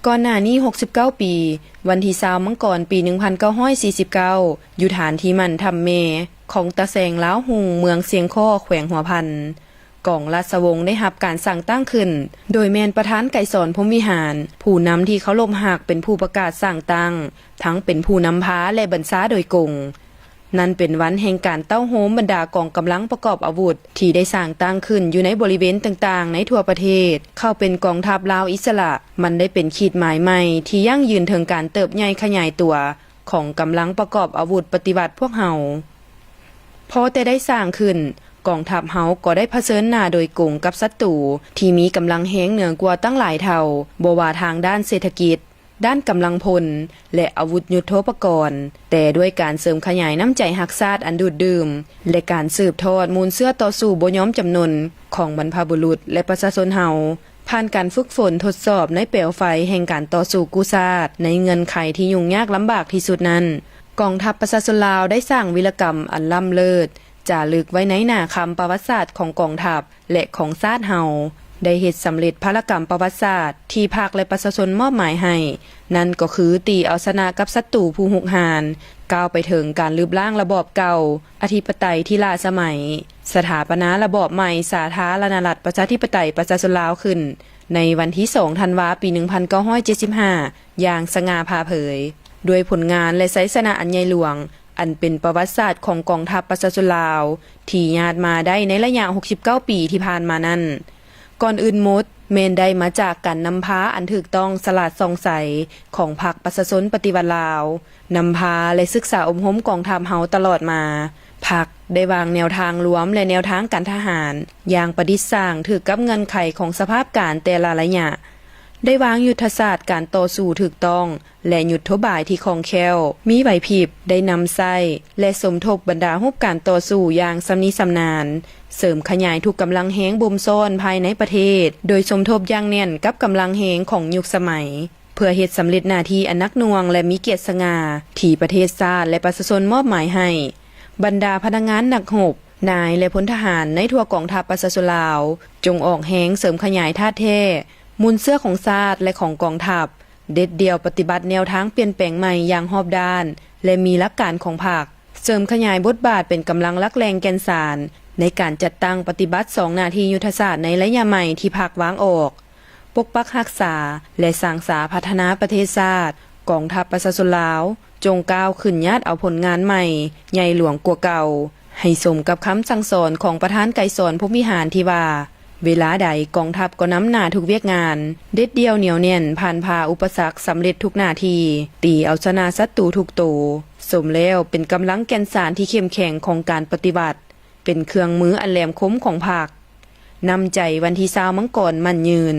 ก่อนหน้านี้69ปีวันที่20มังกรปี1949อยู่ฐานที่มันทำเมของตะแสงล้าวหุงเมืองเสียงข้อแขวงหัวพันกองราชวงศ์ได้รับการสั่งตั้งขึ้นโดยแมนประธานไกรสอนพรหมวิหารผู้นำที่เขาลมหักเป็นผู้ประกาศสั่งตั้งทั้งเป็นผู้นำพาและบัญชาโดยกงนั่นเป็นวันแห่งการเต้าโหมบรรดากองกำลังประกอบอาวุธที่ได้สร้างตั้งขึ้นอยู่ในบริเวณต่างๆในทั่วประเทศเข้าเป็นกองทัพลาวอิสระมันได้เป็นขีดหมายใหม่ที่ยั่งยืนถึงการเติบใหญ่ขยายตัวของกำลังประกอบอาวุธปฏิวัติพวกเฮาพอแต่ได้สร้างขึ้นกองทัพเฮาก็ได้เผชิญหน้าโดยกงกับศัตรูที่มีกำลังแฮงเหนือกว่าตั้งหลายเท่าบ่ว่าทางด้านเศรษฐกิจด้านกำลังพลและอาวุธยุทโธปกรณ์แต่ด้วยการเสริมขยายน้ำใจฮักชาติอันดูดดื่มและการสืบทอดมูลเสื้อต่อสู้บ่ยอมจำนนของบรรพบุรุษและประชาชนเฮาผ่านการฝึกฝนทดสอบในเปลวไฟแห่งการต่อสู้กู้ชาติในเงื่อนไขที่ยุ่งยากลำบากที่สุดนั้นกองทัพประชาชนลาวได้สร้างวีรกรรมอันล้ำเลิศจารึกไว้ในหน้าคำประวัติศาสตร์ของกองทัพและของชาติเฮาได้เฮ็ดสำเร็จภารกรรมประวัติศาสตร์ที่ภาคและประชาชนมอบหมายให้นั่นก็คือตีเอาชนะกับศัตรูผู้หุกหาญก้าวไปถึงการลืบล้างระบอบเก่าอธิปไตยที่ล้าสมัยสถาปนาระบอบใหม่สาธารณรัฐประชาธิปไตยประชาชนลาวขึ้นในวันที่2ธันวาคมปี1975อย่างสง่าผ่าเผยด้วยผลงานและไสยชนะอันใหญ่หลวงอันเป็นประวัติศาสตร์ของกองทัพประชาชนลาวที่ญาติมาได้ในระยะ69ปีที่ผ่านมานั้นก่อนอื่นหมดเมนได้มาจากการนำพาอันถูกต้องสลาดส่องใสของพรรคประชาชนปฏิวัติลาวนำพาและศึกษาอบรมกองทัพเฮาตลอดมาพรรคได้วางแนวทางรวมและแนวทางการทหารอย่างประดิษฐ์สร้างถือกับเงื่อนไขของสภาพการแต่ละระยะได้วางยุทธศาสตร์การต่อสู้ถูกต้องและยุทธบายที่คล่องแคล่วมีไหวพริบได้นำไส้และสมทบบรรดารูปการต่อสู้อย่างสำนิสำนานเสริมขยายทุกกำลังแห้งบ่มซ่อนภายในประเทศโดยสมทบอย่างแน่นกับกำลังแห้งของยุคสมัยเพื่อเฮ็ดสำเร็จหน้าที่อันนักหน่วงและมีเกียรติสง่าที่ประเทศชาติและประชาชนมอบหมายให้บรรดาพนักงานนักรบนายและพลทหารในทั่วกองทัพประชาชนลาวจงออกแห้งเสริมขยายธาตุแท้มูลเสื้อของชาติและของกองทัพเด็ดเดี่ยวปฏิบัติแนวทางเปลี่ยนแปลงใหม่อย่างรอบด้านและมีหลักการของพรรคเสริมขยายบทบาทเป็นกำลังหลักแรงแกนสารในการจัดตั้งปฏิบัติ2หน้าที่ยุทธศาสตร์ในระยะใหม่ที่พรรควางออกปกปักรักษาและสร้างสาพัฒนาประเทศชาติกองทัพประชาชนลาวจงก้าวขึ้นญาติเอาผลงานใหม่ใหญ่หลวงกว่าเก่าให้สมกับคำสั่งสอนของประธานไกรสอนพรหมวิหารที่ว่าเวลาใดกองทัพก็นำหน้าทุกเวียกงานเด็ดเดียวเหนียวแน่นผ่านพาอุปสรรคสำเร็จทุกหน้าที่ตีเอาชนะศัตรูทุกตัวสมแล้วเป็นกำลังแกนสารที่เข้มแข็งของการปฏิบัติเป็นเครื่องมืออันแหลมคมของพรรคนำใจวันที่20มังกรมั่นยืน